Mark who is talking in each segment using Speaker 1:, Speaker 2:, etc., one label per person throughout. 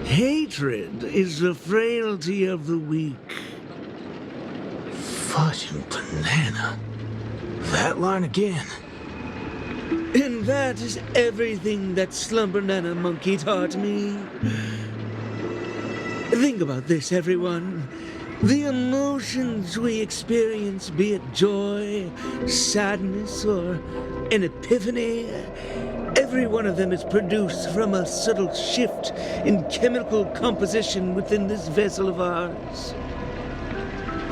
Speaker 1: Hatred is the frailty of the weak.
Speaker 2: Fudge and banana. That line again.
Speaker 1: And that is everything that Slumber-Nana Monkey taught me. Think about this, everyone. The emotions we experience, be it joy, sadness, or an epiphany, every one of them is produced from a subtle shift in chemical composition within this vessel of ours.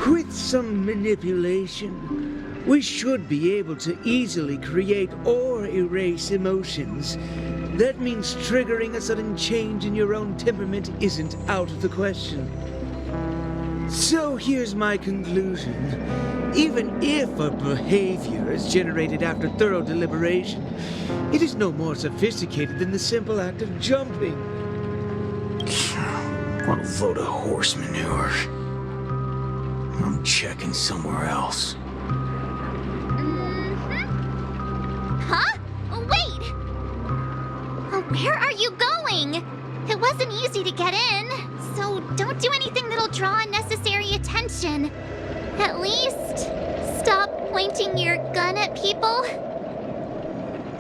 Speaker 1: With some manipulation, we should be able to easily create or erase emotions. That means triggering a sudden change in your own temperament isn't out of the question. So here's my conclusion. Even if a behavior is generated after thorough deliberation, it is no more sophisticated than the simple act of jumping.
Speaker 2: What a load of horse manure. I'm checking somewhere else.
Speaker 3: Huh? Wait! Where are you going? It wasn't easy to get in, so don't do anything that'll draw unnecessary attention. At least, stop pointing your gun at people.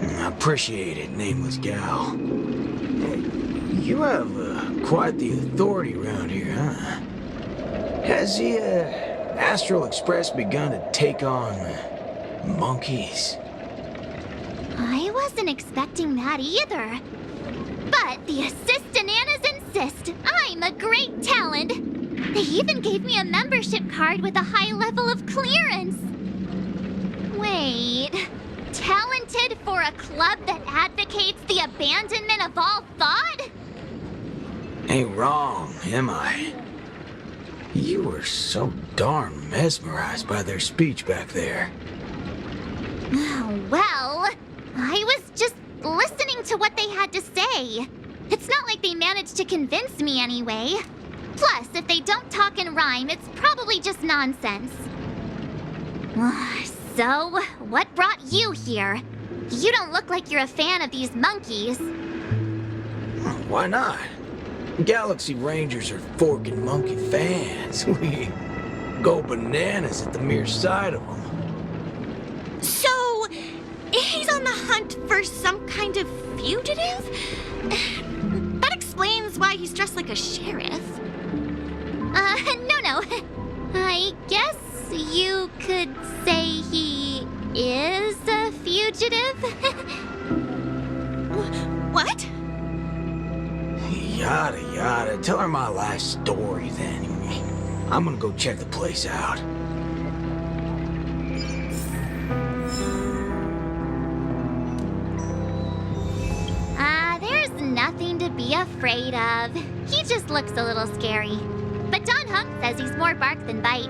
Speaker 2: I appreciate it, nameless gal. You have quite the authority around here, huh? Has the Astral Express begun to take on monkeys?
Speaker 3: I wasn't expecting that either. But the Assist-Bananas insist I'm a great talent. They even gave me a membership card with a high level of clearance. Wait, talented for a club that advocates the abandonment of all thought?
Speaker 2: Ain't wrong, am I? You were so darn mesmerized by their speech back there.
Speaker 3: Well, I was just listening to what they had to say. It's not like they managed to convince me anyway. Plus, if they don't talk and rhyme, it's probably just nonsense. So, what brought you here? You don't look like you're a fan of these monkeys.
Speaker 2: Why not? Galaxy Rangers are forking monkey fans. We go bananas at the mere sight of them.
Speaker 4: So, he's on the hunt for some kind of fugitive? That explains why he's dressed like a sheriff.
Speaker 3: No. I guess you could say he is a fugitive.
Speaker 4: What?
Speaker 2: Yada yada. Tell her my life story then. I'm gonna go check the place out.
Speaker 3: There's nothing to be afraid of. He just looks a little scary. But Don Hunk says he's more bark than bite.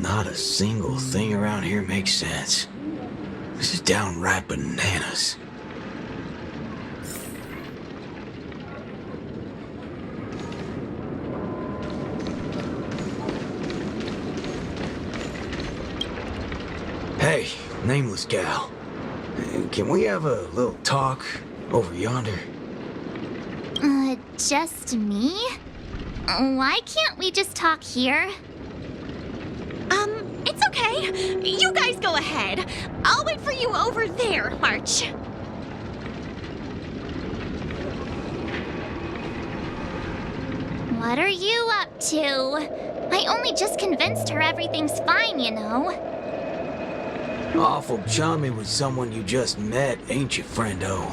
Speaker 2: Not a single thing around here makes sense. This is downright bananas. Hey, nameless gal. Can we have a little talk over yonder?
Speaker 3: Just me? Why can't we just talk here?
Speaker 4: It's okay. You guys go ahead. I'll wait for you over there, March.
Speaker 3: What are you up to? I only just convinced her everything's fine, you know.
Speaker 2: Awful chummy with someone you just met, ain't you, friendo?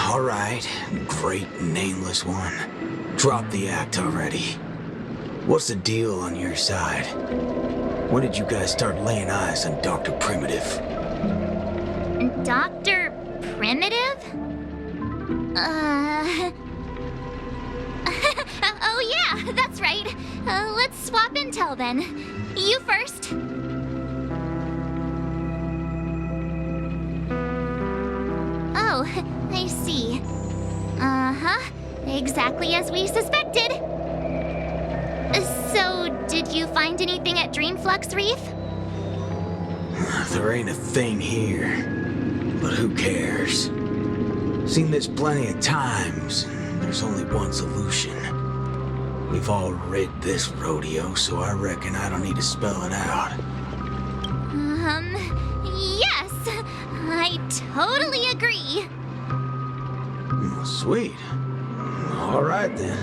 Speaker 2: All right, great nameless one. Drop the act already. What's the deal on your side? When did you guys start laying eyes on Dr. Primitive?
Speaker 3: Dr. Primitive? Oh yeah, that's right. well then. You first. Oh, I see. Uh-huh. Exactly as we suspected. So, did you find anything at Dreamflux Reef?
Speaker 2: There ain't a thing here. But who cares? Seen this plenty of times. There's only one solution. We've all rid this rodeo, so I reckon I don't need to spell it out.
Speaker 3: Yes. I totally agree.
Speaker 2: Sweet. All right then.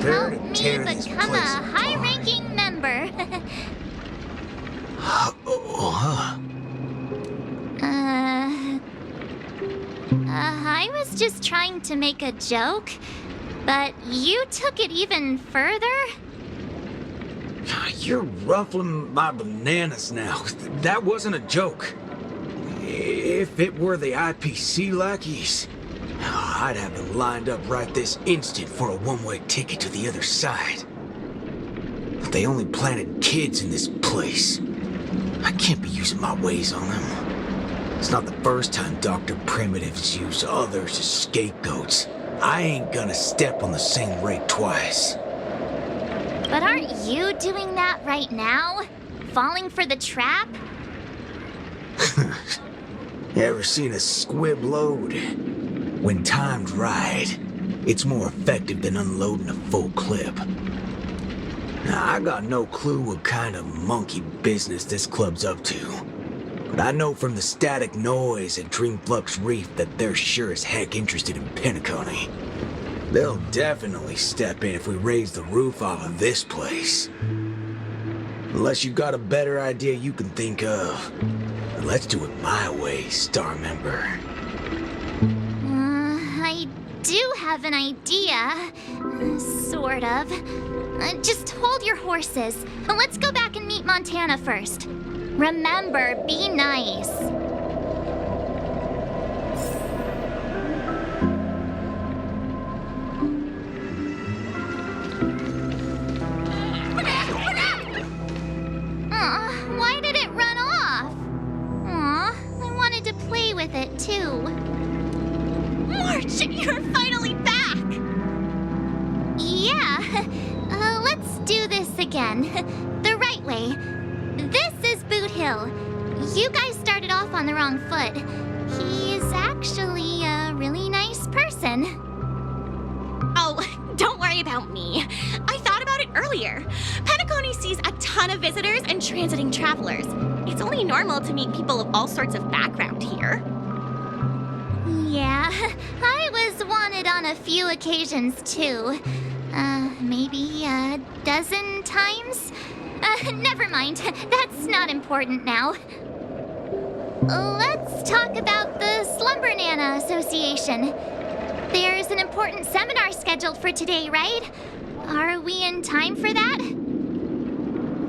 Speaker 3: Help me become a high-ranking member. I was just trying to make a joke, but you took it even further?
Speaker 2: You're ruffling my bananas now. That wasn't a joke. If it were the IPC lackeys, I'd have them lined up right this instant for a one-way ticket to the other side. But they only planted kids in this place. I can't be using my ways on them. It's not the first time Dr. Primitive's used others as scapegoats. I ain't gonna step on the same rake twice.
Speaker 3: But aren't you doing that right now? Falling for the trap?
Speaker 2: Ever seen a squib load? When timed right, it's more effective than unloading a full clip. Now, I got no clue what kind of monkey business this club's up to. But I know from the static noise at Dreamflux Reef that they're sure as heck interested in Penacony. They'll definitely step in if we raise the roof off of this place. Unless you got a better idea you can think of. Let's do it my way, Star Member.
Speaker 3: I do have an idea. Sort of. Just hold your horses. Let's go back and meet Montana first. Remember, be nice. Why did it run off? Aw, I wanted to play with it too.
Speaker 4: March, you're finally back!
Speaker 3: Yeah, let's do this again. The right way. This is Boot Hill. You guys started off on the wrong foot. He's actually a really nice person.
Speaker 4: Oh, don't worry about me. I thought about it earlier. Penacony sees a ton of visitors and transiting travelers. It's only normal to meet people of all sorts of background here.
Speaker 3: Yeah, I was wanted on a few occasions too. Maybe a dozen times? Never mind. That's not important now. Let's talk about the Slumber Nana Association. There's an important seminar scheduled for today, right? Are we in time for that?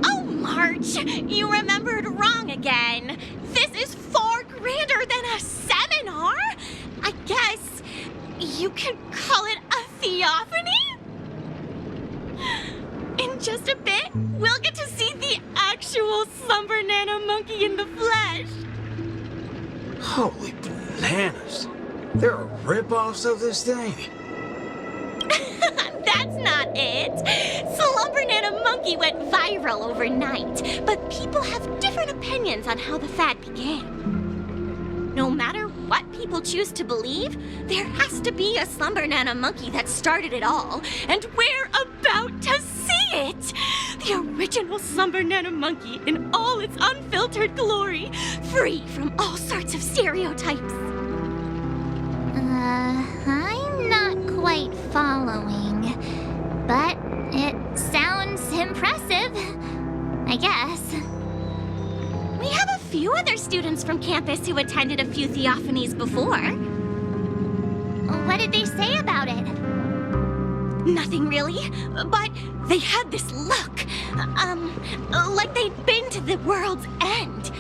Speaker 4: Oh, March, you remembered wrong again. This is far grander than a seminar. I guess you could call it a theophany? In just a bit, we'll get to see the actual Slumber Nana monkey in the flesh.
Speaker 2: Holy bananas. There are rip-offs of this thing.
Speaker 4: That's not it. Slumber Nana monkey went viral overnight, but people have different opinions on how the fad began. No matter what people choose to believe, there has to be a Slumber Nana monkey that started it all, and we're about to see it! The original Slumber Nana monkey in all its unfiltered glory, free from all sorts of stereotypes.
Speaker 3: I'm not quite following, but it sounds impressive, I guess.
Speaker 4: We have a few other students from campus who attended a few theophanies before.
Speaker 3: What did they say about it?
Speaker 4: Nothing really, but they had this look, like they'd been to the world's end.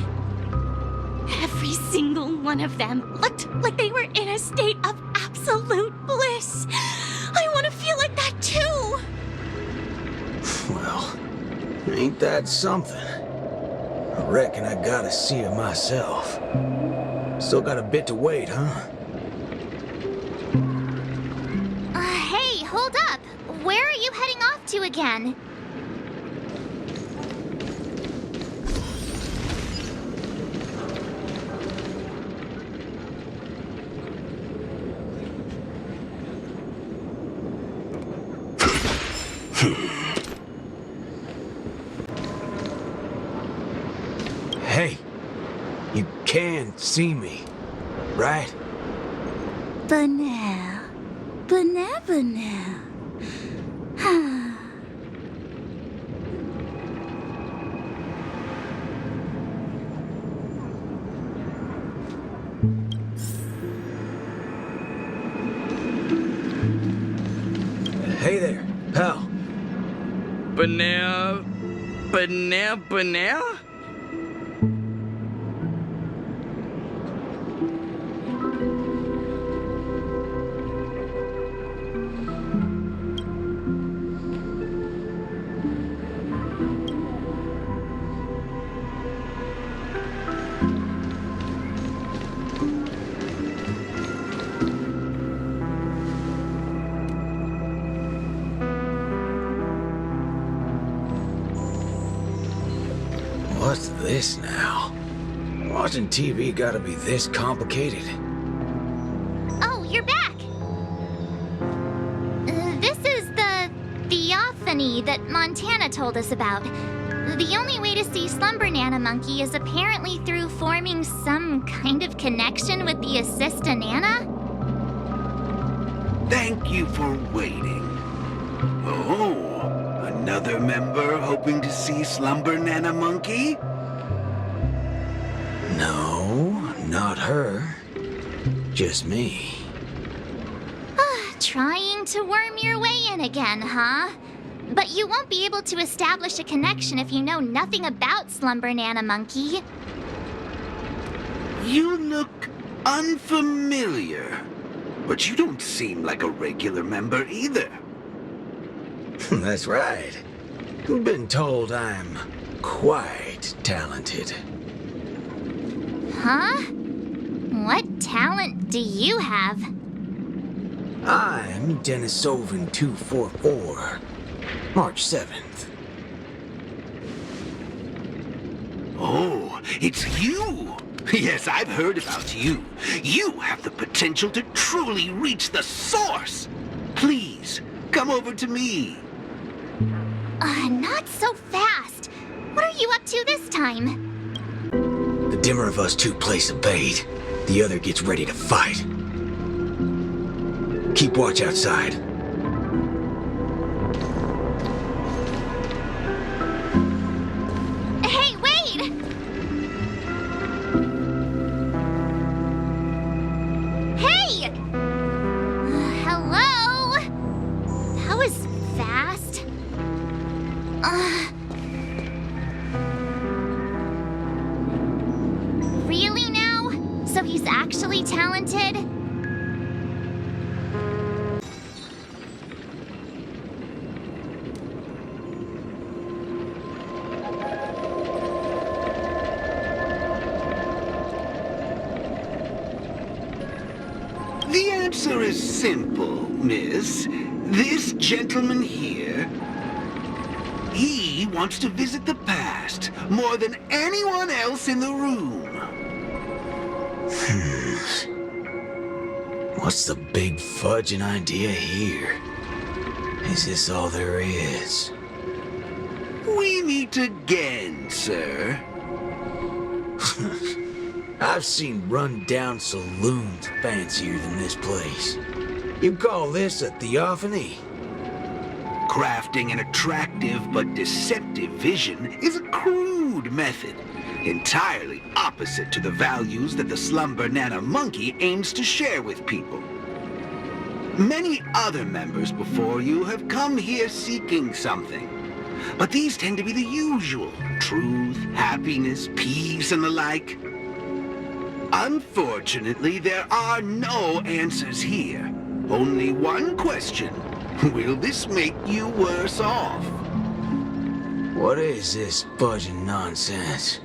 Speaker 4: Every single one of them looked like they were in a state of absolute bliss. I want to feel like that too.
Speaker 2: Ain't that something? I reckon I gotta see her myself. Still got a bit to wait, huh?
Speaker 3: Hey, hold up. Where are you heading off to again?
Speaker 2: Hey, you can see me, right?
Speaker 5: Banal. Banal.
Speaker 2: Hey there, pal.
Speaker 1: Banal.
Speaker 2: What's this now? Watching TV gotta be this complicated.
Speaker 3: Oh, you're back! This is the theophany that Montana told us about. The only way to see Slumber Nana Monkey is apparently through forming some kind of connection with the Assista Nana?
Speaker 6: Thank you for waiting. Oh, another member hoping to see Slumber Nana Monkey?
Speaker 2: No, not her. Just me.
Speaker 3: Trying to worm your way in again, huh? But you won't be able to establish a connection if you know nothing about Slumber Nana Monkey.
Speaker 6: You look unfamiliar, but you don't seem like a regular member either.
Speaker 2: That's right. Been told I'm quite talented.
Speaker 3: Huh? What talent do you have?
Speaker 2: I'm Denisovan 244, March 7th.
Speaker 6: Oh, it's you! Yes, I've heard about you. You have the potential to truly reach the source! Please, come over to me.
Speaker 3: Not so fast. What are you up to this time?
Speaker 2: The dimmer of us two plays a bait. The other gets ready to fight. Keep watch outside.
Speaker 3: Hey, wait! Hey! Hello? That was fast. Really now? So he's actually talented?
Speaker 6: The answer is simple, miss. This gentleman here, he wants to visit the past more than anyone else in the room.
Speaker 2: What's the big fudging idea here? Is this all there is?
Speaker 6: We meet again, sir.
Speaker 2: I've seen run-down saloons fancier than this place. You call this a theophany?
Speaker 6: Crafting an attractive but deceptive vision is a crude method, entirely opposite to the values that the Slumber Nana Monkey aims to share with people. Many other members before you have come here seeking something, but these tend to be the usual: truth, happiness, peace, and the like. Unfortunately, there are no answers here. Only one question. Will this make you worse off?
Speaker 2: What is this budging nonsense?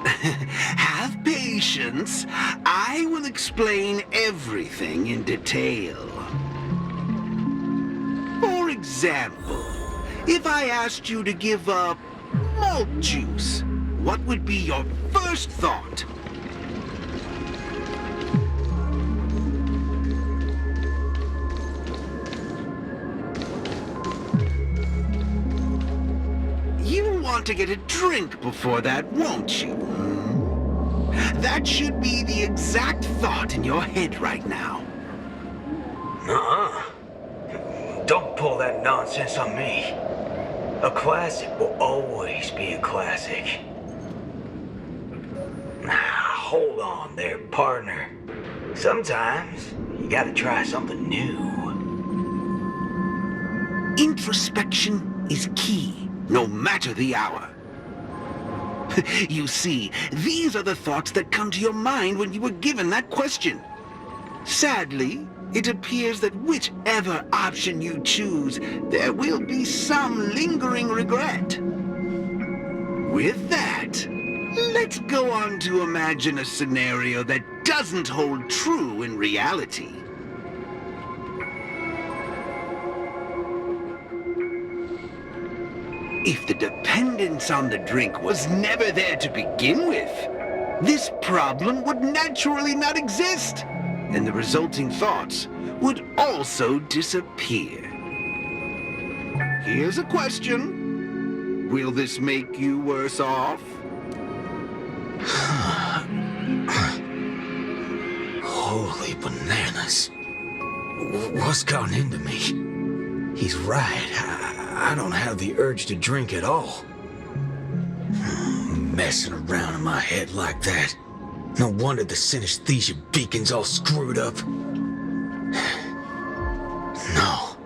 Speaker 6: Have patience. I will explain everything in detail. For example, if I asked you to give up malt juice, what would be your first thought? You want to get a drink before that, won't you? That should be the exact thought in your head right now.
Speaker 2: Nuh-uh. Don't pull that nonsense on me. A classic will always be a classic. Hold on there, partner. Sometimes you gotta try something new.
Speaker 6: Introspection is key, no matter the hour. You see, these are the thoughts that come to your mind when you were given that question. Sadly, it appears that whichever option you choose, there will be some lingering regret. With that, let's go on to imagine a scenario that doesn't hold true in reality. If the dependence on the drink was never there to begin with, this problem would naturally not exist, and the resulting thoughts would also disappear. Here's a question. Will this make you worse off?
Speaker 2: Holy bananas. What's gotten into me? He's right. I don't have the urge to drink at all. Messing around in my head like that. No wonder the synesthesia beacon's all screwed up. No.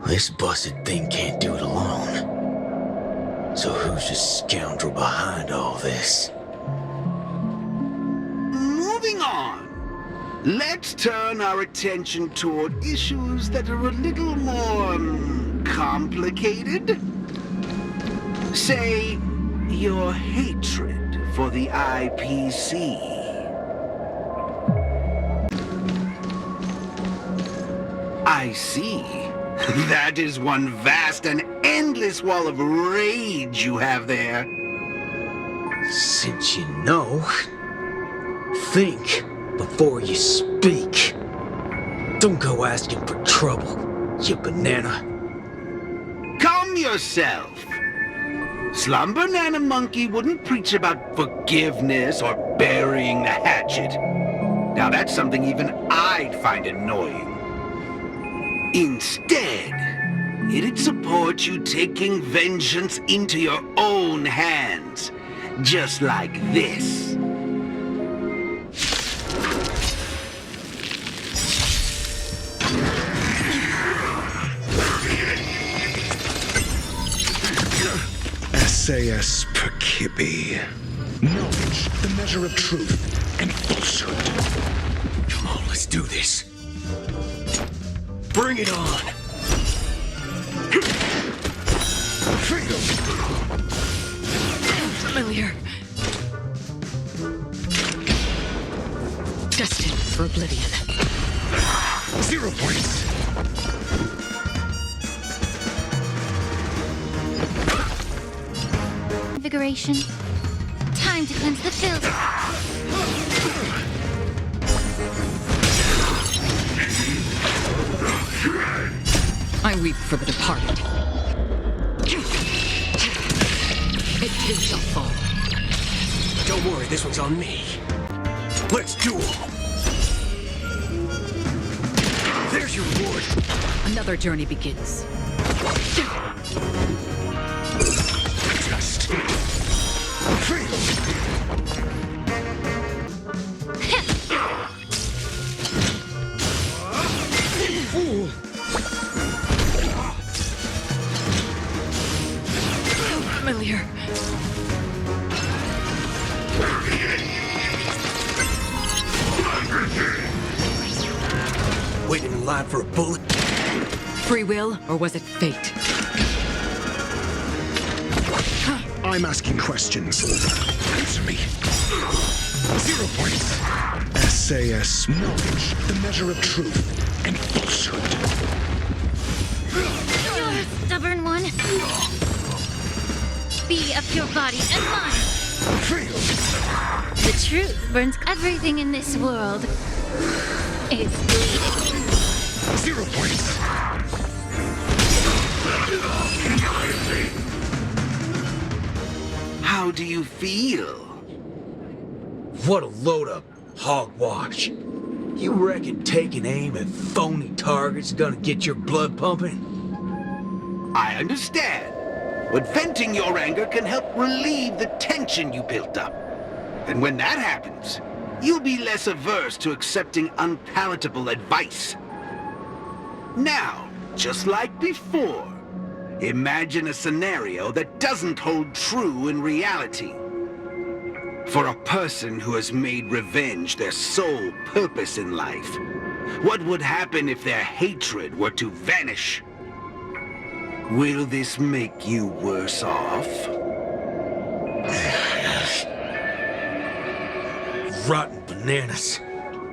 Speaker 2: This busted thing can't do it alone. So who's the scoundrel behind all this?
Speaker 6: Moving on. Let's turn our attention toward issues that are a little more complicated. Say, your hatred for the IPC. I see. That is one vast and endless wall of rage you have there.
Speaker 2: Since you know, think before you speak. Don't go asking for trouble, you banana.
Speaker 6: Calm yourself. Slumber Nana Monkey wouldn't preach about forgiveness or burying the hatchet. Now that's something even I'd find annoying. Instead, it'd support you taking vengeance into your own hands. Just like this.
Speaker 7: SAS Perkibi. Knowledge, the measure of truth and falsehood.
Speaker 2: Come on, let's do this. Bring it on.
Speaker 8: Familiar. Destined for oblivion.
Speaker 7: 0 points.
Speaker 3: Invigoration. Time to cleanse the filth.
Speaker 8: I weep for the departed. It too shall fall.
Speaker 2: Don't worry, this one's on me. Let's duel. There's your reward.
Speaker 8: Another journey begins.
Speaker 7: Just.
Speaker 8: Fool. Familiar.
Speaker 2: Waiting in line for a bullet.
Speaker 8: Free will, or was it fate?
Speaker 7: I'm asking questions. Answer me. 0 points. SAS. Knowledge, the measure of truth and falsehood.
Speaker 3: You're a stubborn one. Be of your body and mind.
Speaker 7: Failed.
Speaker 3: The truth burns everything in this world. It's bleeding.
Speaker 7: 0 points.
Speaker 6: How do you feel?
Speaker 2: What a load of hogwash. You reckon taking aim at phony targets is gonna get your blood pumping?
Speaker 6: I understand. But venting your anger can help relieve the tension you built up. And when that happens, you'll be less averse to accepting unpalatable advice. Now, just like before, imagine a scenario that doesn't hold true in reality. For a person who has made revenge their sole purpose in life, what would happen if their hatred were to vanish? Will this make you worse off?
Speaker 2: Rotten bananas.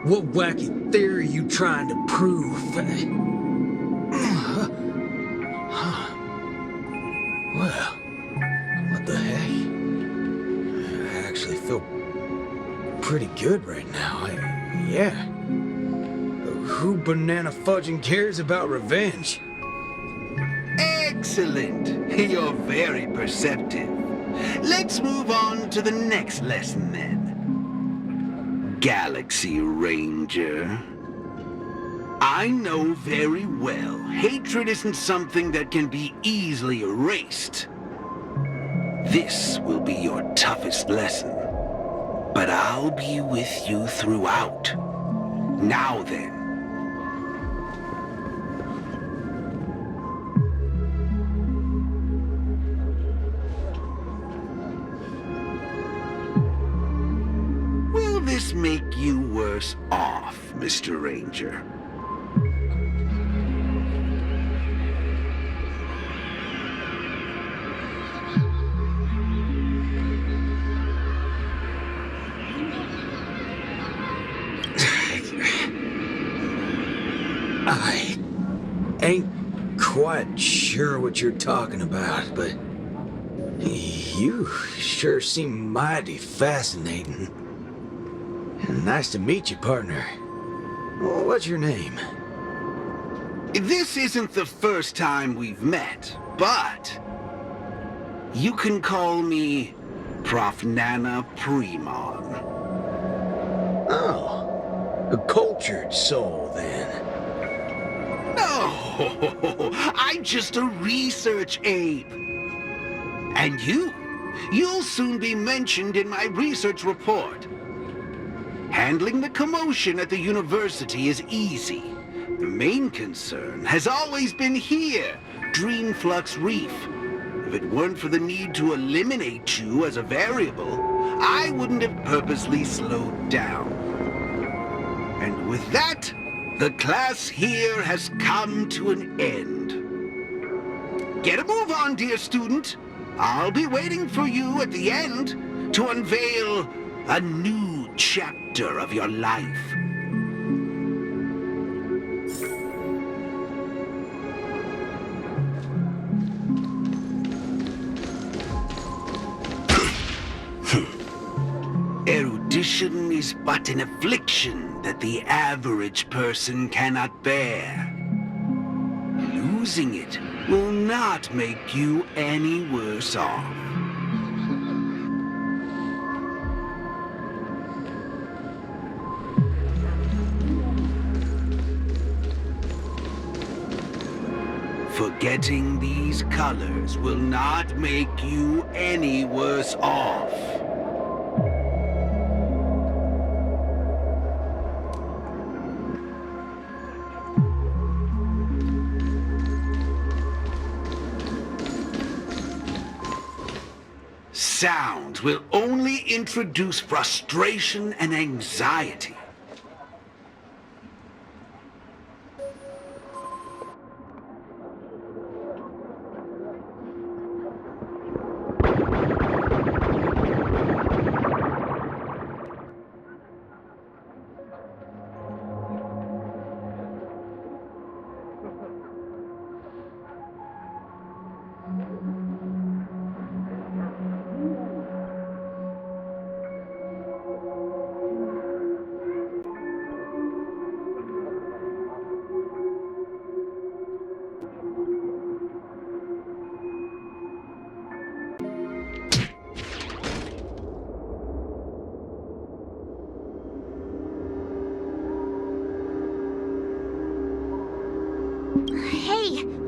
Speaker 2: What wacky theory you trying to prove? Well, what the heck? I actually feel pretty good right now. Yeah. Who banana fudging cares about revenge?
Speaker 6: Excellent. You're very perceptive. Let's move on to the next lesson then. Galaxy Ranger. I know very well hatred isn't something that can be easily erased. This will be your toughest lesson. But I'll be with you throughout. Now then. Will this make you worse off, Mr. Ranger?
Speaker 2: I ain't quite sure what you're talking about, but you sure seem mighty fascinating. Nice to meet you, partner. What's your name?
Speaker 6: This isn't the first time we've met, but you can call me Prof. Nana Primon.
Speaker 2: Oh, a cultured soul, then.
Speaker 6: No, I'm just a research ape. And you'll soon be mentioned in my research report. Handling the commotion at the university is easy. The main concern has always been here, Dreamflux Reef. If it weren't for the need to eliminate you as a variable, I wouldn't have purposely slowed down. And with that, the class here has come to an end. Get a move on, dear student. I'll be waiting for you at the end to unveil a new chapter of your life. Erudition is but an affliction that the average person cannot bear. Losing it will not make you any worse off. Forgetting these colors will not make you any worse off. Sounds will only introduce frustration and anxiety.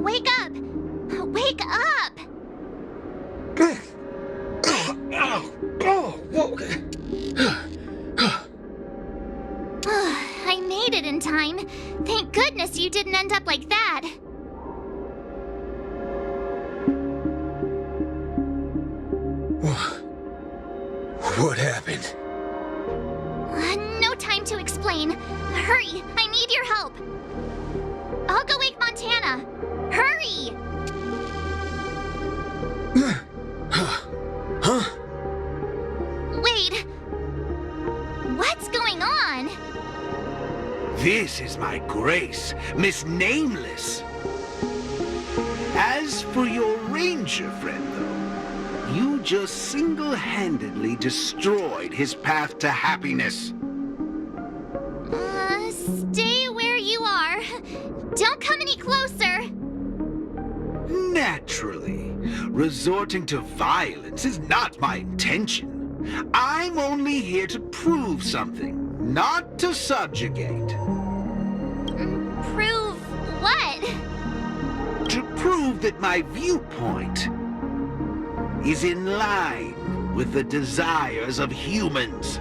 Speaker 3: Wake up! Wake up! I made it in time. Thank goodness you didn't end up like that.
Speaker 2: What happened?
Speaker 3: No time to explain. Hurry, I need your help. I'll go wake Montana. Hurry!
Speaker 2: Huh?
Speaker 3: Wait. What's going on?
Speaker 6: This is my grace, Miss Nameless. As for your ranger friend, though, you just single-handedly destroyed his path to happiness.
Speaker 3: Stay where you are. Don't come any closer.
Speaker 6: Naturally, resorting to violence is not my intention. I'm only here to prove something, not to subjugate.
Speaker 3: Prove what?
Speaker 6: To prove that my viewpoint is in line with the desires of humans.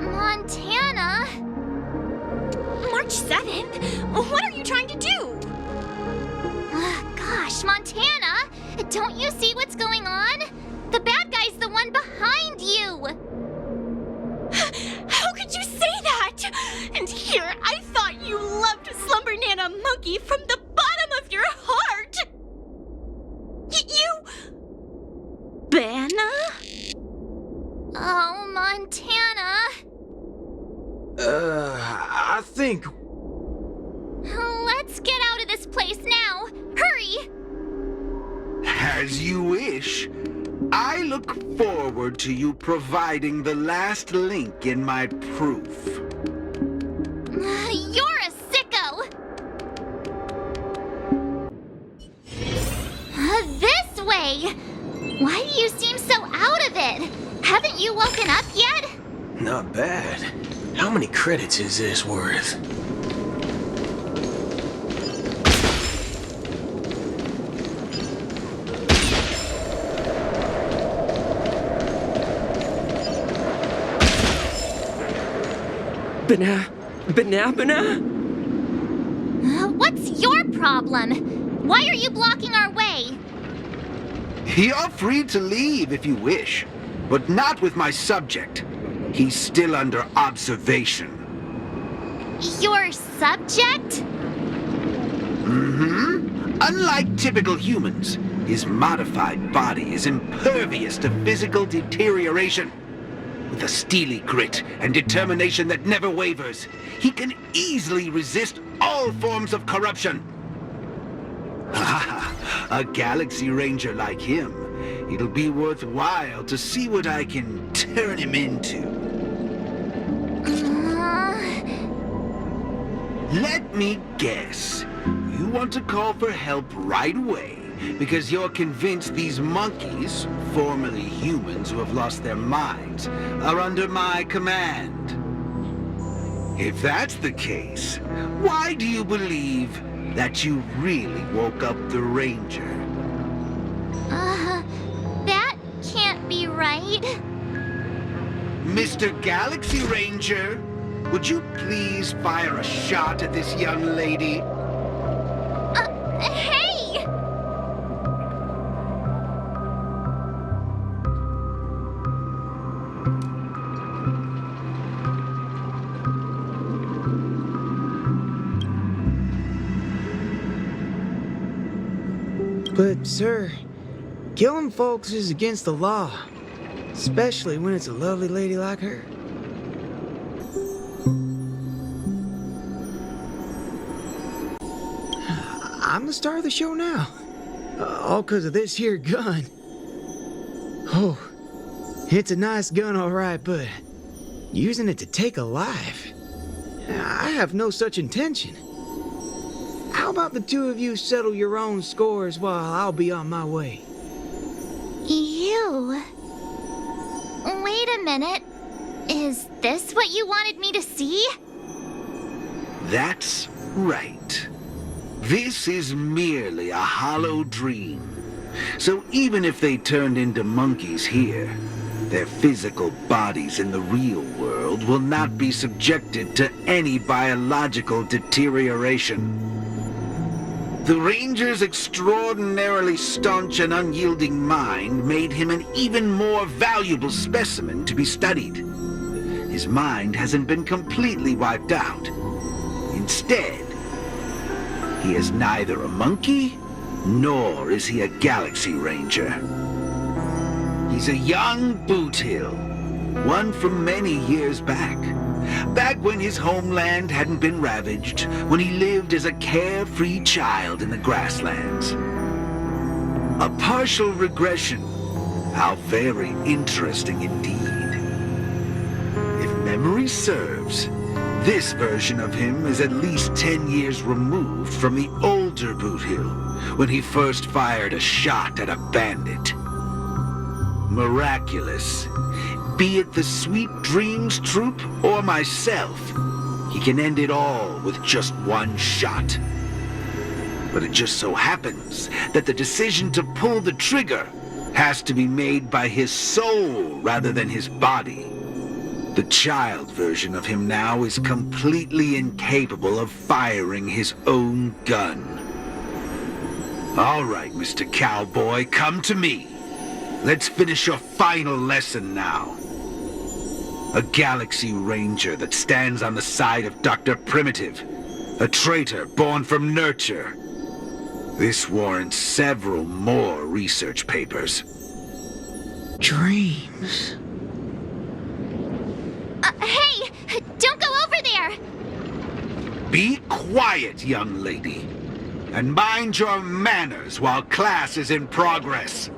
Speaker 3: Montana?
Speaker 4: March 7th? What are you trying to do?
Speaker 3: Gosh, Montana! Don't you see what's going on? The bad guy's the one behind you!
Speaker 4: How could you say that? And here, I thought you loved Slumber Nana Monkey from the bottom of your heart! You... Banna?
Speaker 3: Oh, Montana!
Speaker 2: I think...
Speaker 3: Let's get out of this place now! Hurry!
Speaker 6: As you wish. I look forward to you providing the last link in my proof.
Speaker 3: You're a sicko! This way! Why do you seem so out of it? Haven't you woken up yet?
Speaker 2: Not bad. How many credits is this worth?
Speaker 9: Banana?
Speaker 3: What's your problem? Why are you blocking our way?
Speaker 6: You're free to leave if you wish, but not with my subject. He's still under observation.
Speaker 3: Your subject?
Speaker 6: Unlike typical humans, his modified body is impervious to physical deterioration. With a steely grit and determination that never wavers, he can easily resist all forms of corruption. A Galaxy Ranger like him, it'll be worthwhile to see what I can turn him into. Let me guess. You want to call for help right away because you're convinced these monkeys, formerly humans who have lost their minds, are under my command. If that's the case, why do you believe that you really woke up the Ranger?
Speaker 3: That can't be right.
Speaker 6: Mr. Galaxy Ranger, would you please fire a shot at this young lady?
Speaker 3: Hey!
Speaker 1: But, sir, killing folks is against the law, especially when it's a lovely lady like her. I'm the star of the show now, all because of this here gun. Oh, it's a nice gun, all right, but using it to take a life, I have no such intention. How about the two of you settle your own scores while I'll be on my way?
Speaker 3: You? Wait a minute. Is this what you wanted me to see?
Speaker 6: That's right. This is merely a hollow dream. So even if they turned into monkeys here, their physical bodies in the real world will not be subjected to any biological deterioration. The Ranger's extraordinarily staunch and unyielding mind made him an even more valuable specimen to be studied. His mind hasn't been completely wiped out. Instead, he is neither a monkey, nor is he a Galaxy Ranger. He's a young Boothill, one from many years back. Back when his homeland hadn't been ravaged, when he lived as a carefree child in the grasslands. A partial regression. How very interesting indeed. If memory serves, this version of him is at least 10 years removed from the older Boothill, when he first fired a shot at a bandit. Miraculous. Be it the Sweet Dreams Troop or myself, he can end it all with just one shot. But it just so happens that the decision to pull the trigger has to be made by his soul rather than his body. The child version of him now is completely incapable of firing his own gun. All right, Mr. Cowboy, come to me. Let's finish your final lesson now. A Galaxy Ranger that stands on the side of Dr. Primitive. A traitor born from nurture. This warrants several more research papers.
Speaker 1: Dreams.
Speaker 3: Hey! Don't go over there!
Speaker 6: Be quiet, young lady. And mind your manners while class is in progress.